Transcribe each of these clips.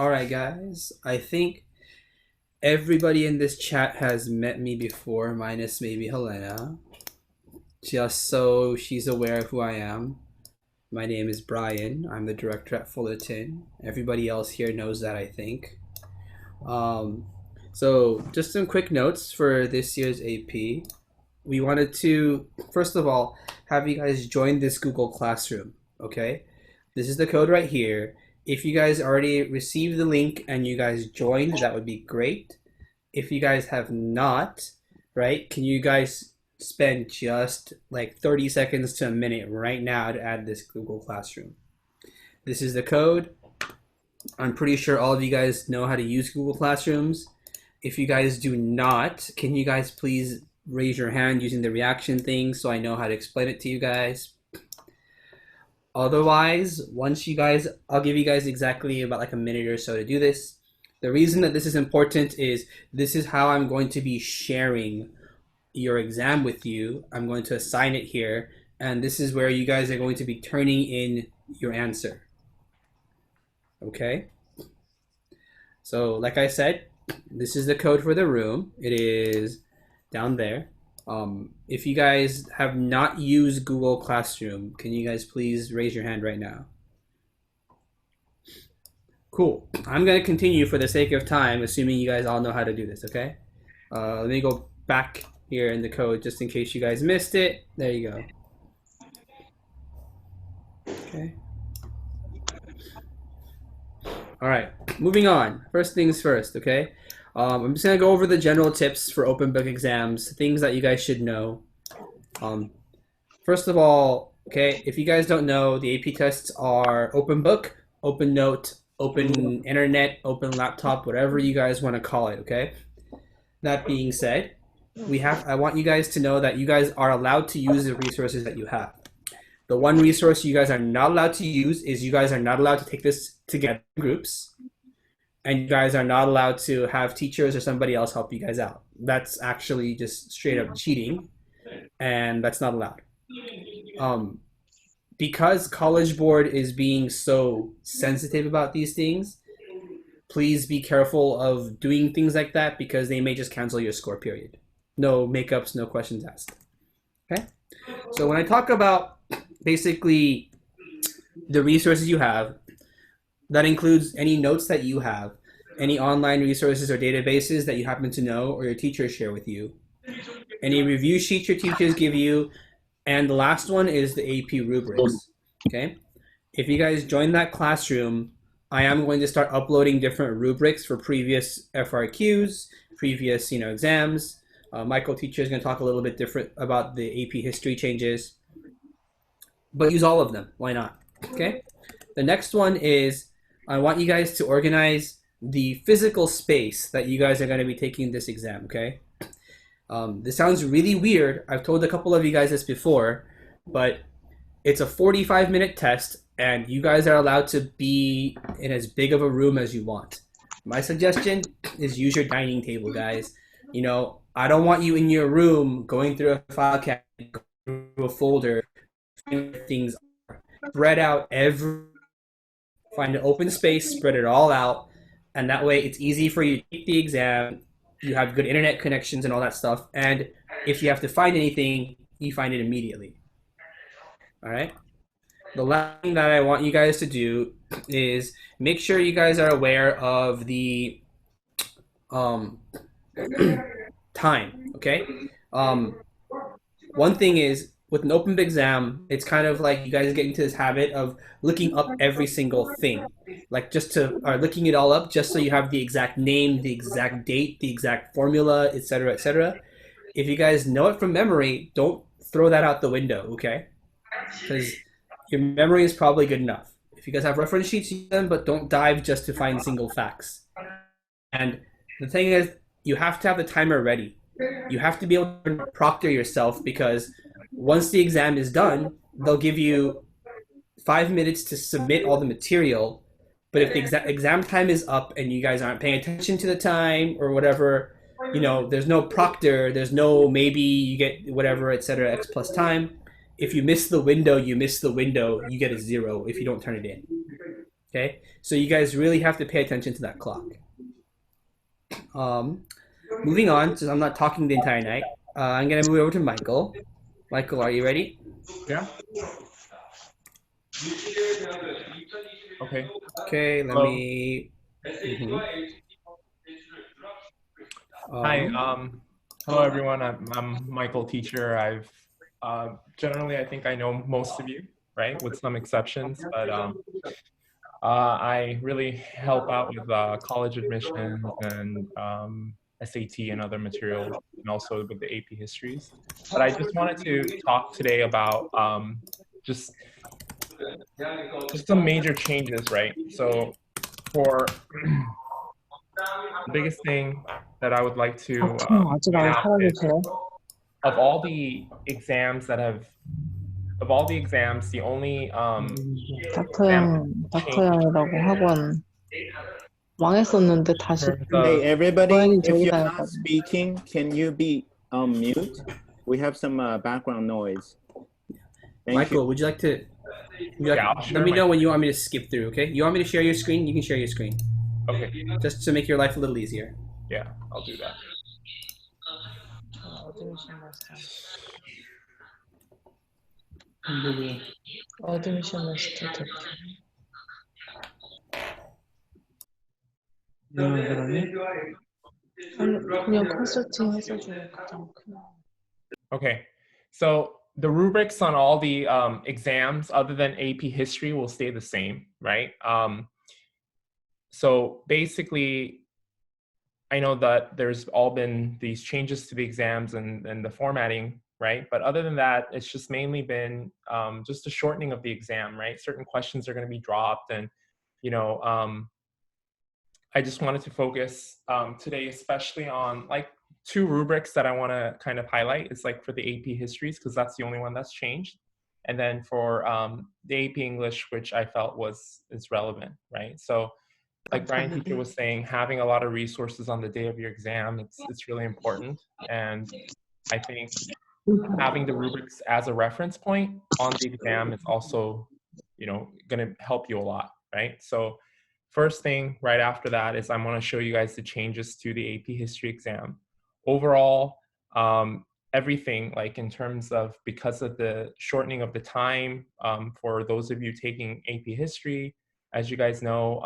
All right, guys. I think everybody in this chat has met me before, minus maybe Helena. Just so she's aware of who I am. My name is Brian. I'm the director at Fullerton. Everybody else here knows that, I think. Um, so just some quick notes for this year's AP. We wanted to, first of all, have you guys join this Google Classroom, okay? This is the code right here. If you guys already received the link and you guys joined, that would be great. If you guys have not, right, can you guys spend just like 30 seconds to a minute right now to add this Google Classroom? This is the code. I'm pretty sure all of you guys know how to use Google Classrooms. If you guys do not, can you guys please raise your hand using the reaction thing so I know how to explain it to you guys? Otherwise, once you guys, I'll give you guys exactly about like a minute or so to do this. The reason that this is important is this is how I'm going to be sharing your exam with you. I'm going to assign it here, and this is where you guys are going to be turning in your answer. Okay? So, like I said, this is the code for the room. It is down there. If you guys have not used Google Classroom, can you guys please raise your hand right now? Cool. I'm going to continue for the sake of time, assuming you guys all know how to do this, okay? Let me go back here in the code just in case you guys missed it. There you go. Okay. All right, moving on. First things first, okay? I'm just going to go over the general tips for open book exams, things that you guys should know. First of all, okay, if you guys don't know, the AP tests are open book, open note, open internet, open laptop, whatever you guys want to call it, okay? That being said, I want you guys to know that you guys are allowed to use the resources that you have. The one resource you guys are not allowed to use is you guys are not allowed to take this together in groups, and you guys are not allowed to have teachers or somebody else help you guys out. That's actually just straight up cheating, and that's not allowed. Because College Board is being so sensitive about these things, please be careful of doing things like that because they may just cancel your score, period. No makeups, no questions asked. Okay? So when I talk about basically the resources you have, that includes any notes that you have, any online resources or databases that you happen to know or your teachers share with you, any review sheets your teachers give you, and the last one is the AP rubrics. Okay? If you guys join that classroom, I am going to start uploading different rubrics for previous FRQs, previous exams. Michael teacher is going to talk a little bit different about the AP history changes, but use all of them. Why not? Okay. The next one is I want you guys to organize the physical space that you guys are going to be taking this exam. Okay. This sounds really weird. I've told a couple of you guys this before, but it's a 45-minute test, and you guys are allowed to be in as big of a room as you want. My suggestion is use your dining table, guys. I don't want you in your room going through a file cabinet, going through a folder, things spread out find an open space, spread it all out, and that way it's easy for you to take the exam. You have good internet connections and all that stuff, and if you have to find anything, you find it immediately. All right? The last thing that I want you guys to do is make sure you guys are aware of the time, okay? One thing is, with an open exam, it's kind of like you guys get into this habit of looking up every single thing, like looking it all up just so you have the exact name, the exact date, the exact formula, etc., etc. If you guys know it from memory, don't throw that out the window, okay? Because your memory is probably good enough. If you guys have reference sheets, use them, but don't dive just to find single facts. And the thing is, you have to have the timer ready. You have to be able to proctor yourself, because once the exam is done, they'll give you 5 minutes to submit all the material. But if the exam time is up and you guys aren't paying attention to the time or whatever, there's no proctor, there's no maybe you get whatever, etc., X plus time. If you miss the window, you miss the window. You get a 0 if you don't turn it in. Okay, so you guys really have to pay attention to that clock. Um, Moving on, since I'm not talking the entire night, I'm gonna move over to Michael. Michael, are you ready? Yeah. Okay. Okay, let Hello. me. Mhm. Hi. Um, Hello everyone. I'm Michael, teacher. Generally I think I know most of you, right, with some exceptions, but I really help out with college admissions and SAT and other materials, and also with the AP histories. But I just wanted to talk today about just just some major changes, right? So for the biggest thing that I would like to 다크는 아직 point 안 out is 사라졌어요? of all the exams that have of all the exams, the only exam that changed 다크형이라고 학원 망했었는데 in 다시 terms of Hey, everybody, 고양이 if 들고 you're not 다녔거든요. speaking, can you be on mute? We have some background noise. Thank you. Michael, would you like to? yeah, I'll Let share me my know when you screen. want me to skip through. Okay, you want me to share your screen? You can share your screen, Okay, just to make your life a little easier. yeah, I'll do that. 어드미션 마스터. 누구? 어드미션 마스터 됐다. 아니, 그냥 컨설팅 해서 주면 가장 큰. Okay, so the rubrics on all the exams other than AP history will stay the same, right? So basically, I know that there's all been these changes to the exams and the formatting, right? But other than that, it's just mainly been just a shortening of the exam, right? Certain questions are going to be dropped, and you know, I just wanted to focus today, especially on like two rubrics that I want to kind of highlight. It's like for the AP histories, because that's the only one that's changed, and then for the AP English, which I felt is relevant, right? So like Brian teacher was saying, having a lot of resources on the day of your exam, it's really important. And I think having the rubrics as a reference point on the exam is also, going to help you a lot, right? So first thing right after that is I'm going to show you guys the changes to the AP history exam. Overall, everything like in terms of because of the shortening of the time for those of you taking AP history, as you guys know,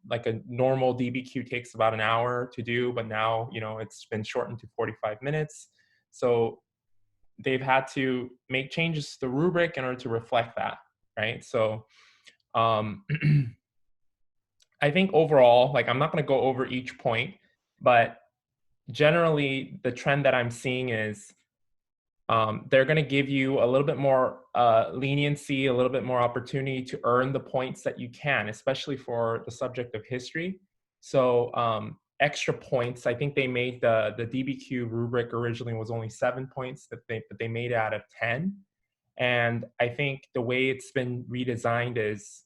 like a normal DBQ takes about an hour to do, but now, it's been shortened to 45 minutes. So they've had to make changes to the rubric in order to reflect that, right? So um, I think overall, like I'm not going to go over each point, but generally the trend that I'm seeing is they're going to give you a little bit more leniency, a little bit more opportunity to earn the points that you can, especially for the subject of history. So extra points. I think they made the DBQ rubric originally was only 7 points but they made it out of 10. And I think the way it's been redesigned is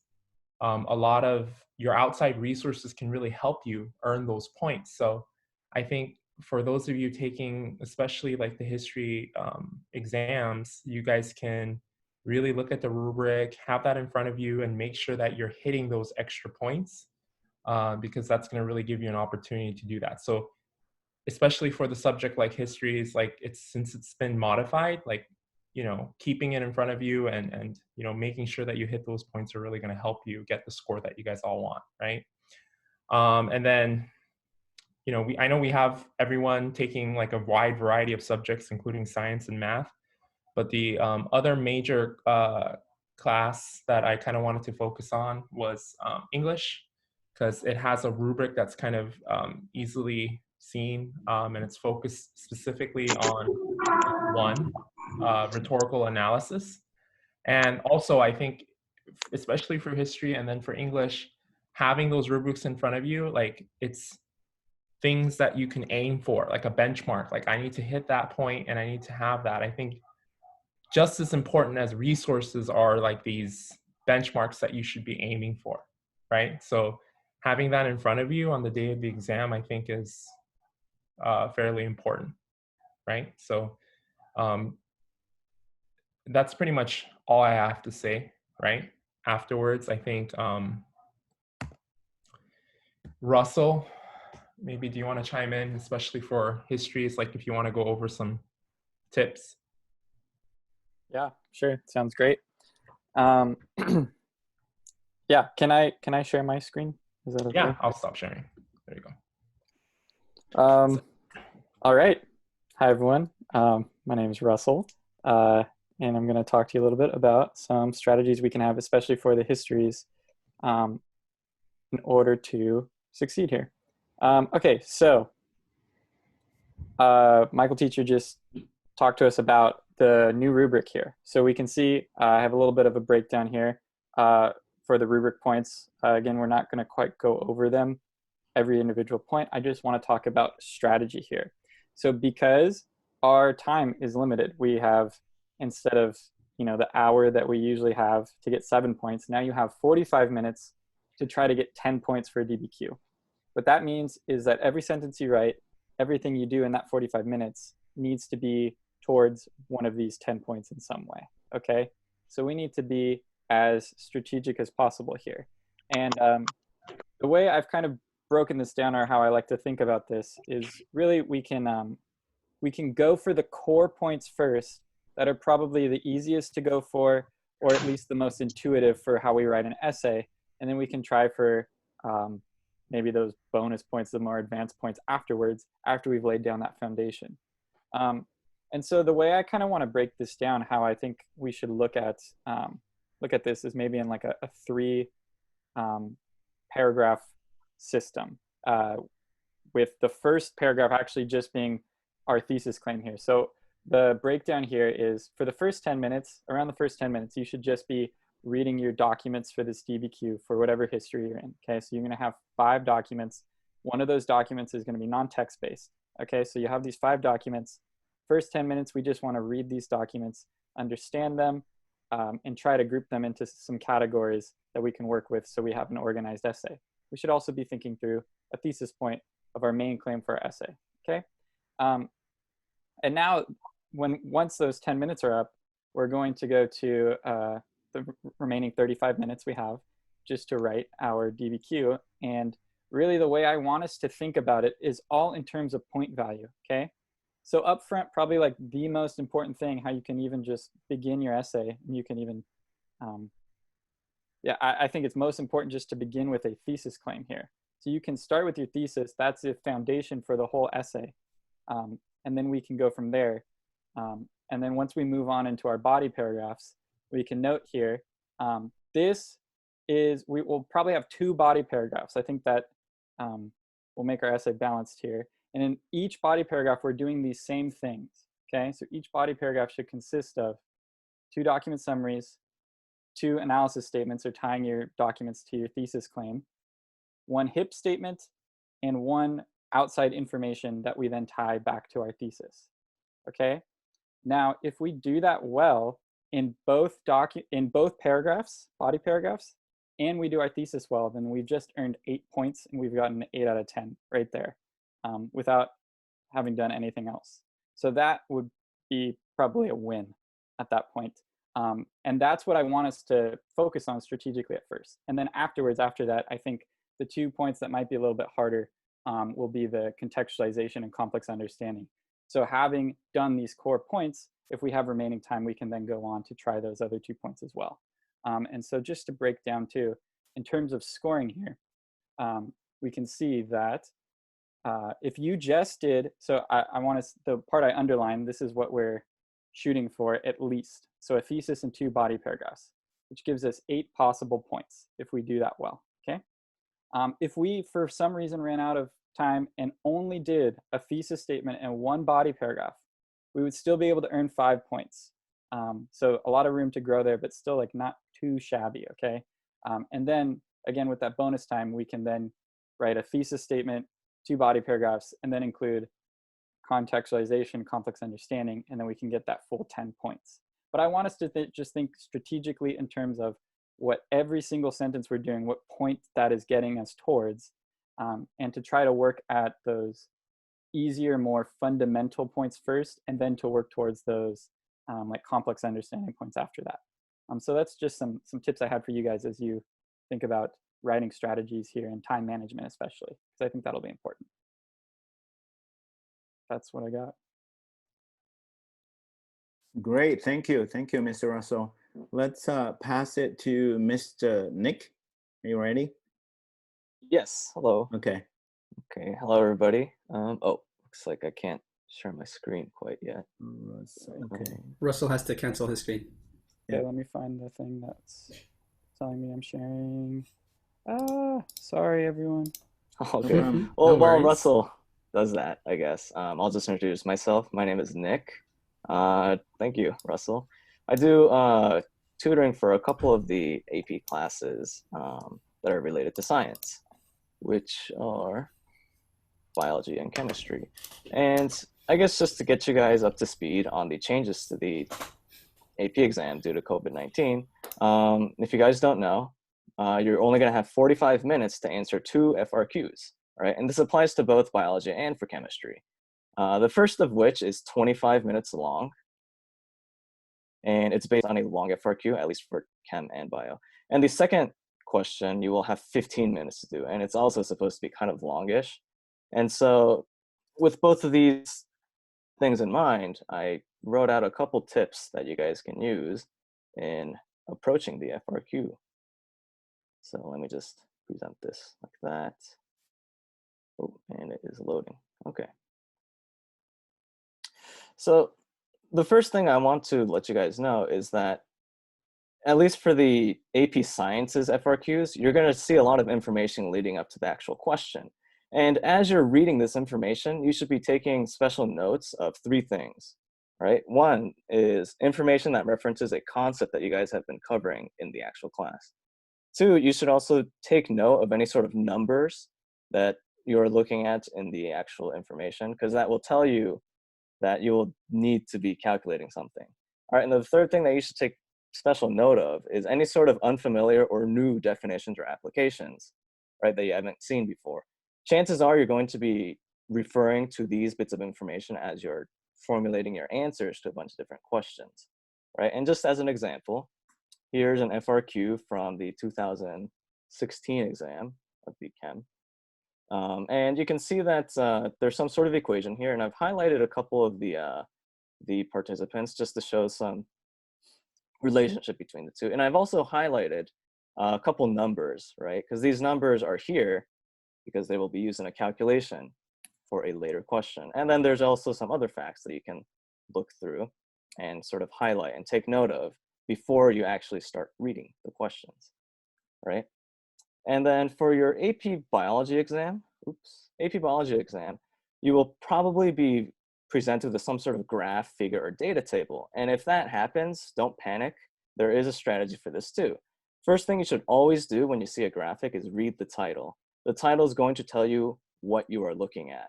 a lot of your outside resources can really help you earn those points. So I think for those of you taking, especially like the history exams, you guys can really look at the rubric, have that in front of you, and make sure that you're hitting those extra points because that's going to really give you an opportunity to do that. So especially for the subject like history is like since it's been modified, like keeping it in front of you and making sure that you hit those points are really going to help you get the score that you guys all want, right? And then I know we have everyone taking like a wide variety of subjects including science and math, but the other major class that I kind of wanted to focus on was English, because it has a rubric that's kind of easily seen, and it's focused specifically on one, rhetorical analysis. And also, I think, especially for history and then for English, having those rubrics in front of you, like it's things that you can aim for, like a benchmark. Like I need to hit that point and I need to have that. I think just as important as resources are like these benchmarks that you should be aiming for, right? So having that in front of you on the day of the exam, I think is fairly important, right? So that's pretty much all I have to say, right? Afterwards, I think Russell, maybe do you want to chime in, especially for histories, like if you want to go over some tips? Yeah, sure. Sounds great. Yeah, can I share my screen? Is that okay? Yeah, I'll stop sharing. There you go. All right. Hi, everyone. My name is Russell, and I'm going to talk to you a little bit about some strategies we can have, especially for the histories, in order to succeed here. Okay, so Michael Teacher just talked to us about the new rubric here. So we can see I have a little bit of a breakdown here for the rubric points. Again, we're not going to quite go over them every individual point. I just want to talk about strategy here. So because our time is limited, we have, instead of the hour that we usually have to get 7 points, now you have 45 minutes to try to get 10 points for a DBQ. What that means is that every sentence you write, everything you do in that 45 minutes needs to be towards one of these 10 points in some way, okay? So we need to be as strategic as possible here. And the way I've kind of broken this down, or how I like to think about this, is really we can go for the core points first that are probably the easiest to go for, or at least the most intuitive for how we write an essay, and then we can try for maybe those bonus points, the more advanced points afterwards, after we've laid down that foundation. And so the way I kind of want to break this down, how I think we should look at this, is maybe in like a 3 paragraph system, with the first paragraph actually just being our thesis claim here. So the breakdown here is, for the first 10 minutes, around the first 10 minutes, you should just be reading your documents for this DBQ for whatever history you're in. Okay, so you're going to have 5 documents. One of those documents is going to be non-text based. Okay, so you have these 5 documents. First 10 minutes, we just want to read these documents, understand them, and try to group them into some categories that we can work with so we have an organized essay. We should also be thinking through a thesis point of our main claim for our essay. Okay, and now once those 10 minutes are up, we're going to go to the remaining 35 minutes we have just to write our DBQ. And really the way I want us to think about it is all in terms of point value, okay? So up front, probably like the most important thing, how you can even just begin your essay, and you can even, I think it's most important just to begin with a thesis claim here. So you can start with your thesis, that's the foundation for the whole essay. And then we can go from there. And then once we move on into our body paragraphs, we can note here, we will probably have 2 body paragraphs. I think that will make our essay balanced here. And in each body paragraph, we're doing these same things, okay? So each body paragraph should consist of 2 document summaries, 2 analysis statements, or tying your documents to your thesis claim, 1 HIP statement, and 1 outside information that we then tie back to our thesis, okay? Now, if we do that well in both paragraphs, body paragraphs, and we do our thesis well, then we've just earned 8 points, and we've gotten an 8 out of 10 right there, without having done anything else. So that would be probably a win at that point. And that's what I want us to focus on strategically at first. And then afterwards, after that, I think the 2 points that might be a little bit harder will be the contextualization and complex understanding. So having done these core points, if we have remaining time, we can then go on to try those other 2 points as well. And so just to break down too, in terms of scoring here, we can see that if you just did, so I want to, the part I underlined, this is what we're shooting for at least. So a thesis and 2 body paragraphs, which gives us 8 possible points if we do that well, okay? If we, for some reason, ran out of time and only did a thesis statement and 1 body paragraph, we would still be able to earn 5 points. So a lot of room to grow there, but still like not too shabby, okay? And then again, with that bonus time, we can then write a thesis statement, 2 body paragraphs, and then include contextualization, complex understanding, and then we can get that full 10 points. But I want us to just think strategically in terms of what every single sentence we're doing, what point that is getting us towards, and to try to work at those easier, more fundamental points first, and then to work towards those like complex understanding points after that. So that's just some tips I had for you guys as you think about writing strategies here and time management especially, because I think that'll be important. That's what I got. Great, thank you, Mr. Russell. Let's pass it to Mr. Nick. Are you ready? Yes, hello. Okay. Okay, hello everybody. Oh, looks like I can't share my screen quite yet. Okay. Russell has to cancel his screen. Okay, let me find the thing that's telling me I'm sharing. Sorry everyone. Okay. problem. Well, No while worries. Russell does that, I guess I'll just introduce myself. My name is Nick. Thank you, Russell. I do tutoring for a couple of the AP classes that are related to science, which are biology and chemistry. And I guess just to get you guys up to speed on the changes to the AP exam due to COVID-19, if you guys don't know, you're only going to have 45 minutes to answer 2 FRQs, right? And this applies to both biology and for chemistry. The first of which is 25 minutes long, and it's based on a long FRQ, at least for chem and bio. And the second question, you will have 15 minutes to do, and it's also supposed to be kind of longish. And so with both of these things in mind, I wrote out a couple tips that you guys can use in approaching the FRQ. So let me just present this like that. Oh, and it is loading. Okay. So the first thing I want to let you guys know is that at least for the AP Sciences FRQs, you're going to see a lot of information leading up to the actual question. And as you're reading this information, you should be taking special notes of 3 things, right? One is information that references a concept that you guys have been covering in the actual class. 2, you should also take note of any sort of numbers that you're looking at in the actual information, because that will tell you that you will need to be calculating something. All right, and the third thing that you should take special note of is any sort of unfamiliar or new definitions or applications, right, that you haven't seen before. Chances are you're going to be referring to these bits of information as you're formulating your answers to a bunch of different questions, right? And just as an example, here's an FRQ from the 2016 exam of BChem. And you can see that there's some sort of equation here, and I've highlighted a couple of the participants just to show some relationship between the two. And I've also highlighted a couple numbers, right? Because these numbers are here because they will be used in a calculation for a later question. And then there's also some other facts that you can look through and sort of highlight and take note of before you actually start reading the questions, right? And then for your AP Biology exam, you will probably be presented with some sort of graph, figure, or data table. And if that happens, don't panic. There is a strategy for this too. First thing you should always do when you see a graphic is read the title. The title is going to tell you what you are looking at.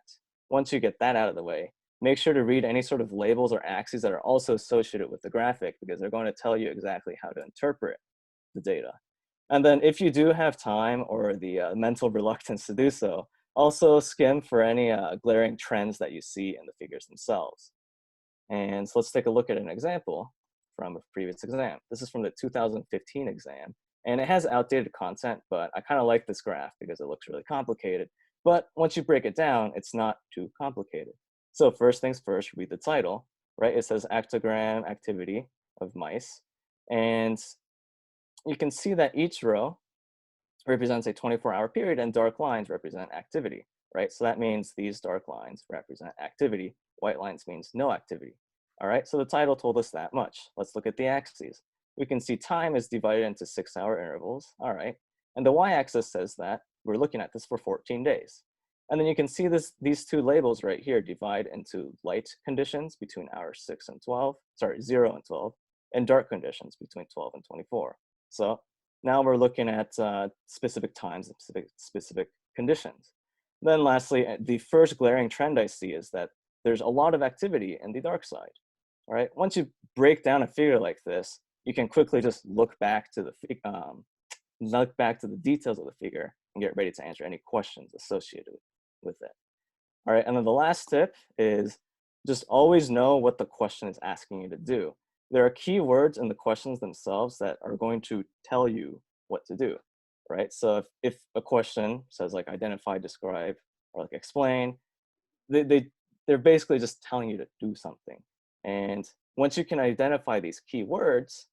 Once you get that out of the way, make sure to read any sort of labels or axes that are also associated with the graphic, because they're going to tell you exactly how to interpret the data. And then if you do have time or the mental reluctance to do so, also skim for any glaring trends that you see in the figures themselves. And so let's take a look at an example from a previous exam. This is from the 2015 exam, and it has outdated content, but I kind of like this graph because it looks really complicated. But once you break it down, it's not too complicated. So first things first, read the title, right? It says actogram activity of mice. And you can see that each row represents a 24-hour period and dark lines represent activity, right? So that means these dark lines represent activity. White lines means no activity. All right, so the title told us that much. Let's look at the axes. We can see time is divided into 6-hour intervals. All right, and the y-axis says that we're looking at this for 14 days. And then you can see these 2 labels right here divide into light conditions between hours 6 and 12, sorry, 0 and 12, and dark conditions between 12 and 24. So now we're looking at specific times and specific conditions. Then lastly, the first glaring trend I see is that there's a lot of activity in the dark side. All right, once you break down a figure like this, you can quickly just look back to the details of the figure and get ready to answer any questions associated with it. All right, and then the last tip is just always know what the question is asking you to do. There are keywords in the questions themselves that are going to tell you what to do. right? So if a question says like identify, describe, or like explain, they're basically just telling you to do something. And once you can identify these keywords,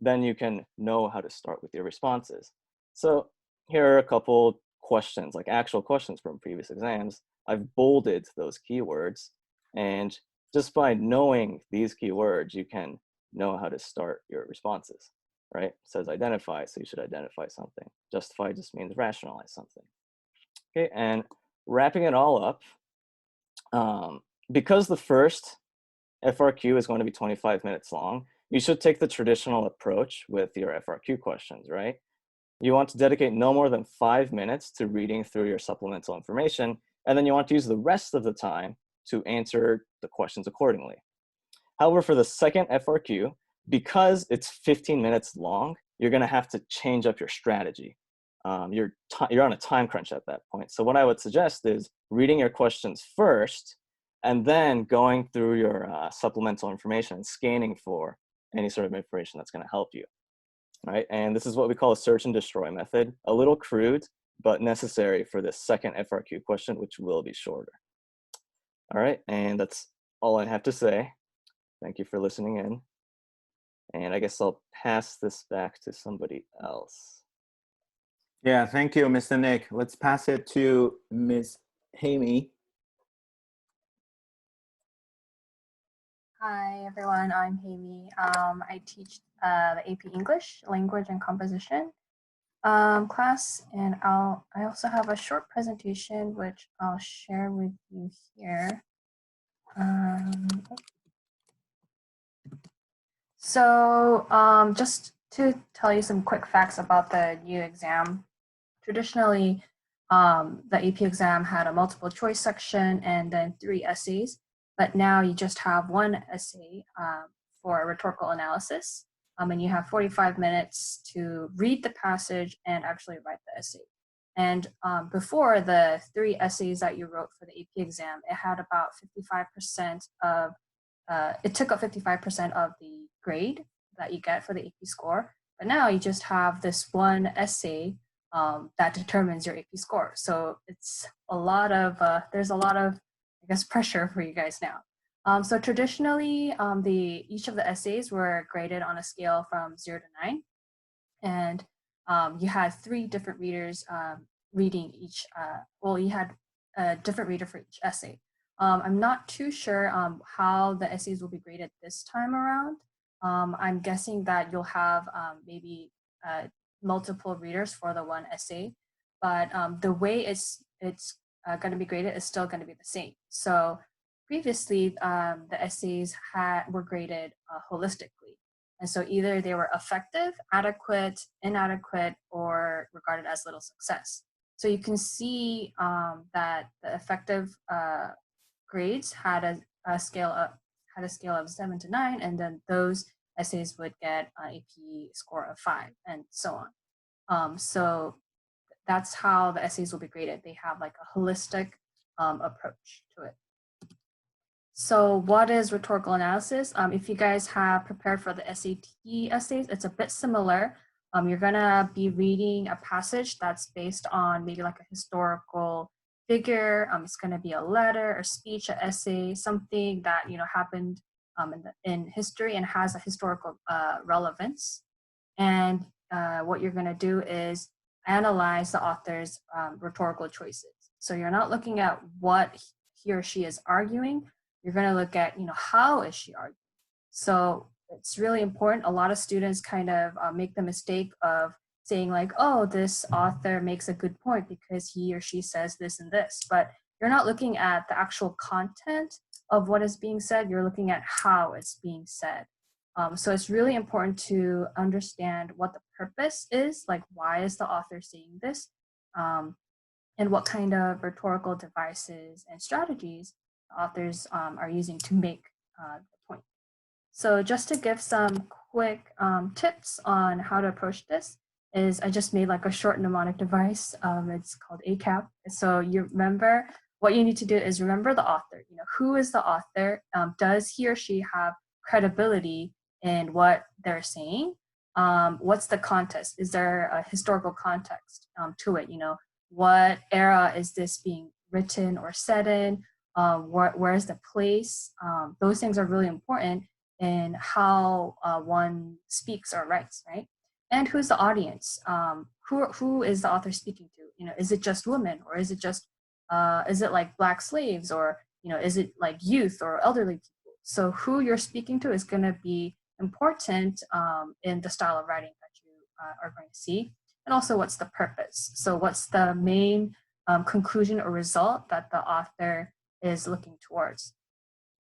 then you can know how to start with your responses. So here are a couple questions, like actual questions from previous exams. I've bolded those keywords, and just by knowing these keywords, you can know how to start your responses, right? It says identify, so you should identify something. Justify just means rationalize something. Okay, and wrapping it all up, because the first FRQ is going to be 25 minutes long, you should take the traditional approach with your FRQ questions, right? You want to dedicate no more than 5 minutes to reading through your supplemental information, and then you want to use the rest of the time to answer the questions accordingly. However, for the second FRQ, because it's 15 minutes long, you're going to have to change up your strategy. You're on a time crunch at that point. So what I would suggest is reading your questions first, and then going through your supplemental information and scanning for any sort of information that's going to help you, right? And this is what we call a search and destroy method, a little crude, but necessary for this second FRQ question, which will be shorter. All right, and that's all I have to say. Thank you for listening in. And I guess I'll pass this back to somebody else. Yeah, thank you, Mr. Nick. Let's pass it to Ms. Haemi. Hi everyone, I'm Haemi. I teach the AP English, Language and Composition class, and I also have a short presentation which I'll share with you here. Just to tell you some quick facts about the new exam. Traditionally, the AP exam had a multiple choice section and then 3 essays. But now you just have 1 essay for a rhetorical analysis, and you have 45 minutes to read the passage and actually write the essay. And before, the 3 essays that you wrote for the AP exam, it had about 55% of, it took up 55% of the grade that you get for the AP score. But now you just have this 1 essay that determines your AP score. So it's a lot of, there's a lot of, I guess, pressure for you guys now. So traditionally, each of the essays were graded on a scale from 0 to 9. And you had 3 different readers reading each, you had a different reader for each essay. I'm not too sure how the essays will be graded this time around. I'm guessing that you'll have maybe multiple readers for the 1 essay, but the way it's going to be graded is still going to be the same. So previously, the essays were graded holistically. And so either they were effective, adequate, inadequate, or regarded as little success. So you can see that the effective grades had a scale of 7 to 9, and then those essays would get an AP score of 5, and so on. So that's how the essays will be graded. They have like a holistic approach to it. So what is rhetorical analysis? If you guys have prepared for the SAT essays, it's a bit similar. You're gonna be reading a passage that's based on maybe like a historical figure. It's gonna be a letter, a speech, an essay, something that happened in history and has a historical relevance. And what you're gonna do is analyze the author's rhetorical choices. So you're not looking at what he or she is arguing. You're going to look at, how is she arguing? So it's really important. A lot of students kind of make the mistake of saying like, oh, this author makes a good point because he or she says this and this, but you're not looking at the actual content of what is being said. You're looking at how it's being said. So it's really important to understand what the purpose is, like why is the author saying this, and what kind of rhetorical devices and strategies authors are using to make the point. So just to give some quick tips on how to approach this is I just made like a short mnemonic device. It's called ACAP. So you remember, what you need to do is remember the author. Who is the author? Does he or she have credibility in what they're saying? what's the context? Is there a historical context to it? You know, what era is this being written or set in? Where is the place? Those things are really important in how one speaks or writes, right? And who's the audience? Who is the author speaking to? You know, is it just women, or is it just is it like Black slaves, or you know, is it like youth or elderly people? So who you're speaking to is going to be important in the style of writing that you are going to see, and also what's the purpose. So what's the main conclusion or result that the author is looking towards.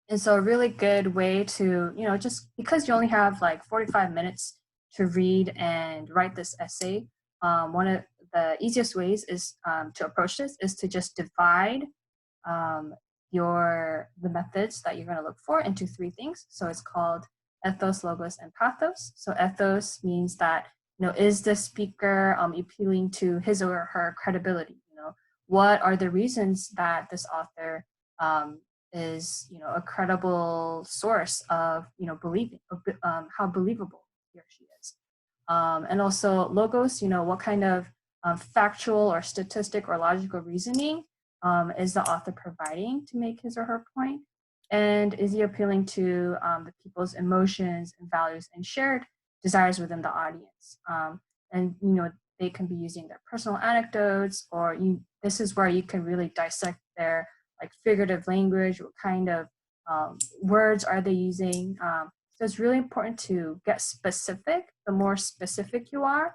And so a really good way to, you know, just because you only have like 45 minutes to read and write this essay, one of the easiest ways is to approach this is to just divide the methods that you're going to look for into 3 things. So it's called ethos, logos, and pathos. So ethos means that, you know, is the speaker appealing to his or her credibility? You know, what are the reasons that this author is, you know, a credible source of, you know, believing, how believable he or she is. And also logos, you know, what kind of factual or statistic or logical reasoning is the author providing to make his or her point? And is he appealing to the people's emotions and values and shared desires within the audience? And, you know, they can be using their personal anecdotes, or this is where you can really dissect their like figurative language, what kind of words are they using. So it's really important to get specific. The more specific you are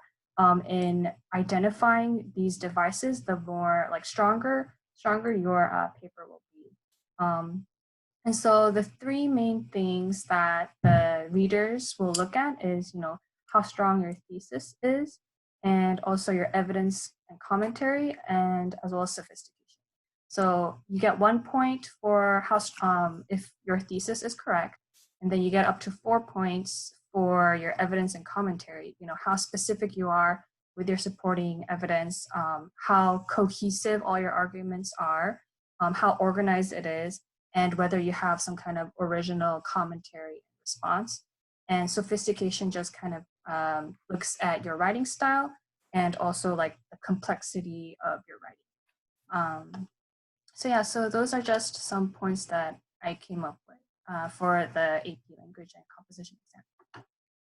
in identifying these devices, the more like stronger your paper will be. And so the 3 main things that the readers will look at is, you know, how strong your thesis is, and also your evidence and commentary, and as well as sophistication. So you get 1 point for how if your thesis is correct, and then you get up to 4 points for your evidence and commentary. You know, how specific you are with your supporting evidence, how cohesive all your arguments are, how organized it is, and whether you have some kind of original commentary response. And sophistication just kind of looks at your writing style and also like the complexity of your writing. So yeah, so those are just some points that I came up with for the AP language and composition exam.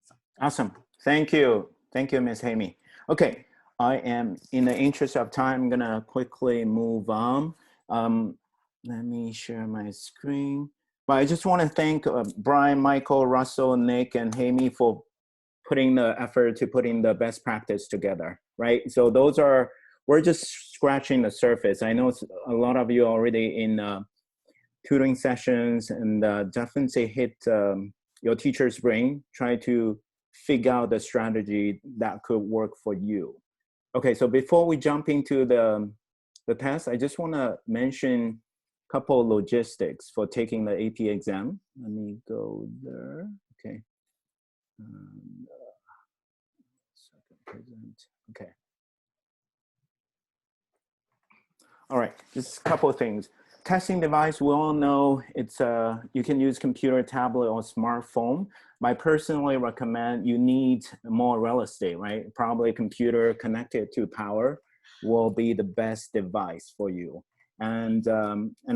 So, Awesome. Thank you. Thank you, Ms. Haemi. Okay, I am, in the interest of time, going to quickly move on. Let me share my screen. But I just want to thank Brian, Michael, Russell, Nick, and Haemi for putting the effort to putting the best practice together, right? So those are, we're just scratching the surface. I know a lot of you are already in tutoring sessions, and definitely hit your teacher's brain, try to figure out the strategy that could work for you. Okay, so before we jump into the test, I just want to mention a couple of logistics for taking the AP exam. Let me go there. Okay. Second present. Okay. All right, just a couple of things. Testing device, we all know it's you can use computer, tablet, or smartphone. I personally recommend you need more real estate, right? Probably a computer connected to power will be the best device for you. And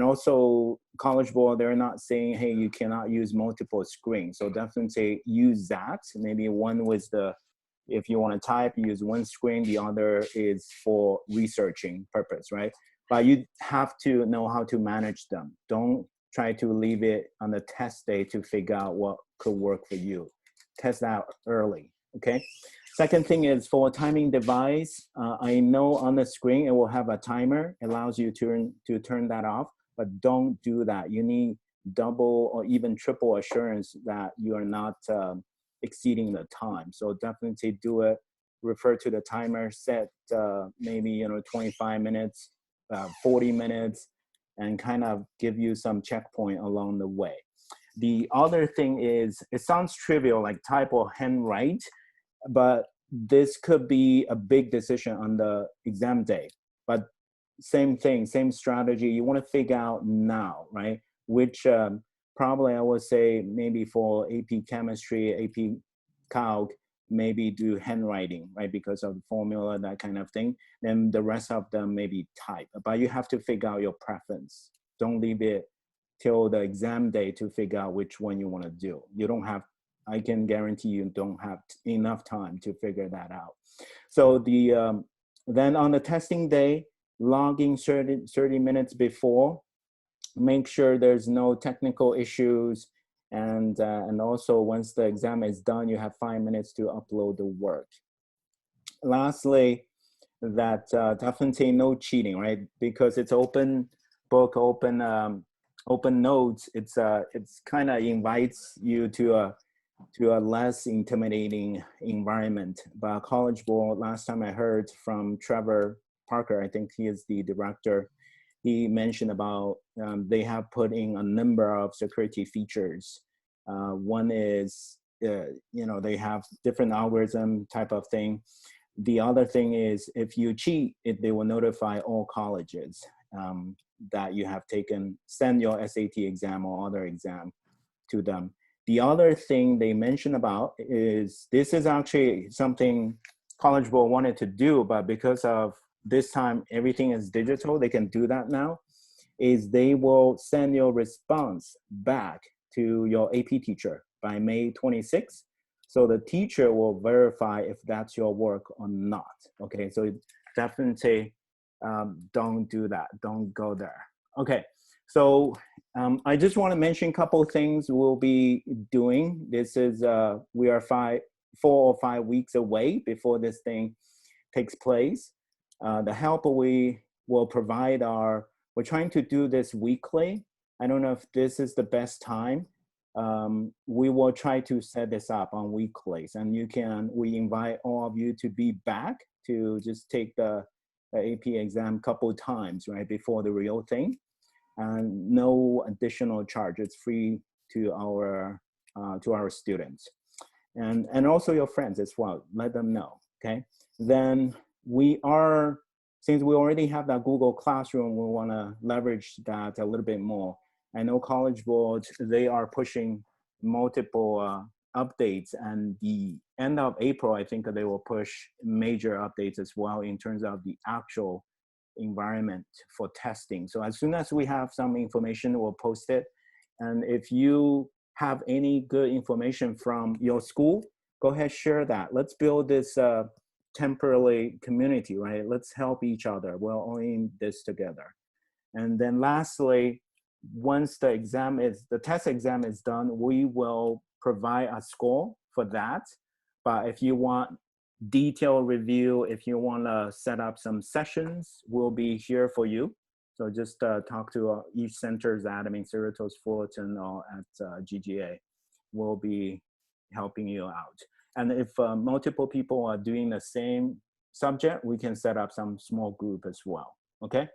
also College Board, they're not saying, hey, you cannot use multiple screens. So definitely use that. Maybe one with if you want to type, use one screen, the other is for researching purpose, right? But you have to know how to manage them. Don't try to leave it on the test day to figure out what could work for you. Test out early, okay? Second thing is for timing device, I know on the screen it will have a timer, allows you to turn that off, but don't do that. You need double or even triple assurance that you are not exceeding the time. So definitely do it, refer to the timer, set maybe 25 minutes, 40 minutes, and kind of give you some checkpoint along the way. The other thing is, it sounds trivial, like type or handwrite, but this could be a big decision on the exam day. But same thing, same strategy. You want to figure out now, right? Which probably I would say maybe for AP Chemistry, AP Calc, maybe do handwriting, right? Because of the formula, that kind of thing. Then the rest of them maybe type, but you have to figure out your preference. Don't leave it till the exam day to figure out which one you want to do. You don't have, I can guarantee you don't have enough time to figure that out. So then on the testing day, logging 30 minutes before, make sure there's no technical issues. And also once the exam is done, you have 5 minutes to upload the work. Lastly, that definitely no cheating, right? Because it's open book, open notes. It's kind of invites you to a less intimidating environment. But College Board, last time I heard from Trevor Parker, I think he is the director, he mentioned about they have put in a number of security features. One is, they have different algorithm type of thing. The other thing is if you cheat, they will notify all colleges that you have taken, send your SAT exam or other exam to them. The other thing they mentioned about is, this is actually something College Board wanted to do, but because of this time everything is digital, they can do that now, is they will send your response back to your AP teacher by May 26th. So the teacher will verify if that's your work or not. Okay, so definitely don't do that. Don't go there. Okay, so I just want to mention a couple of things we'll be doing. This is, we are 4 or 5 weeks away before this thing takes place. The help we will provide we're trying to do this weekly. I don't know if this is the best time. We will try to set this up on weeklies, and we invite all of you to be back to just take the AP exam a couple times, right, before the real thing. And no additional charge. It's free to our students, and also your friends as well. Let them know. Okay. Then since we already have that Google Classroom, we want to leverage that a little bit more. I know College Board, they are pushing multiple updates, and the end of April, I think they will push major updates as well in terms of the actual environment for testing. So as soon as we have some information, we'll post it. And if you have any good information from your school, go ahead, share that. Let's build this temporary community, right? Let's help each other. We're all in this together. And then lastly, once the test exam is done, we will provide a score for that. But if you want detailed review, if you want to set up some sessions, we'll be here for you. So just talk to each center's admin, Cerritos, Fullerton, or at GGA. We'll be helping you out. And if multiple people are doing the same subject, we can set up some small group as well. Okay.